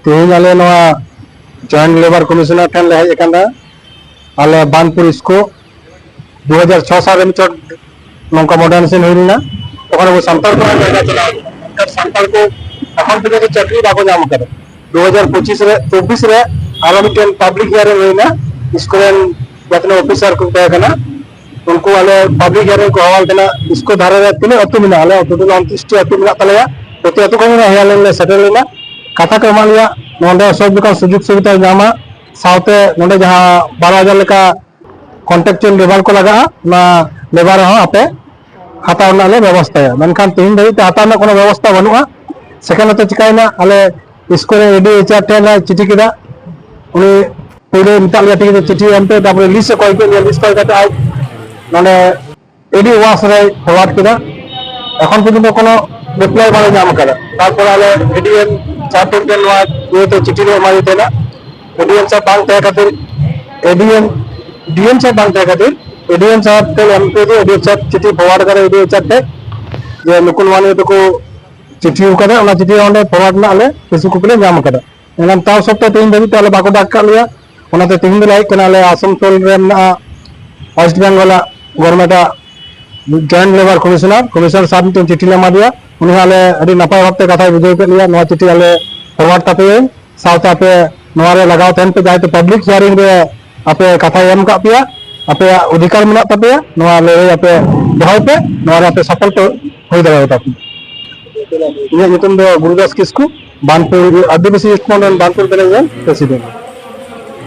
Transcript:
तेज आले joint labour commissioner ठेन ले हज आले बानपुर इसको 2006 साल नौका मॉडर्नाइजेशन होना तक सानताल को चला सानताल को এখন পর্যন্ত চাকরি বাকো নাম করে 2025 রে আরো মিটেন পাবলিক হিয়ারিং হইনা স্কুলেন যতনা অফিসার को तय करना उनको वाले पब्लिक हियरिंग को हवाल देना इसको धारा रे तीन अतु मिना आले अतु 29 टी अतु मिना तलेया तो अतु को हियारिंग ले सेटल लेना कथा को मालिया नोंडे सब का सुजुग सुविधा जामा साउते नोंडे जहां 12000 लेका कॉन्ट्रैक्चुअल लेबर को लगा ना लेबर हो आपे हाताव ना ले व्यवस्था है मनखान तीन धरी हाताव ना कोनो व्यवस्था बनुआ सेकेंड तो चिकायना आले स्कूल एडी एचआर टेन चिठी किदा उनी पहिले मिताल गति के चिठी एमपे तापर लिस्ट कोई के लिस्ट कोई काते आज माने एडी वास रे फरवार्ड किदा এখন পর্যন্ত কোনো রিপ্লাই মানে নাম করে তারপর আলে এডিএম চারটে নয়া যেতে চিঠি রে মারি দেনা এডিএম সাহেব বাং তে খাतिर एडीएम डीएम साहब बांग थे खातिर एडीएम साहब के एमपी जो एडीएम साहब चिठी फॉरवर्ड करे एडीएम साहब थे जे नुकुल माने तो को चिठी करे ओना चिठी ओंडे फॉरवर्ड ना आले किसी को प्ले नाम करे एनम ताव सब तो तीन दबी ताले बाको डाक कर लिया ओना ते तीन दिलाई कनाले आसमतोल रे ना West Bengal government joint labour commissioner साहब तो चिठी ले मा दिया उनी आले अडी नपाय वक्ते कथा बुझाई के लिया नवा चिठी आले फॉरवर्ड तापे साउथ आपे नवा रे लगाव तेन पे जाय तो पब्लिक हियरिंग रे आपे कथा एम का पिया आपे अधिकार मेना तपे नवा लड़ाई आपे दहाय पे नवा रे आपे सफल तो होई दाड़ा तापे ये नितम दो गुरुदास किस्कू बानपुर आदिवासी स्टूडेंट बानपुर प्रेसिडेंट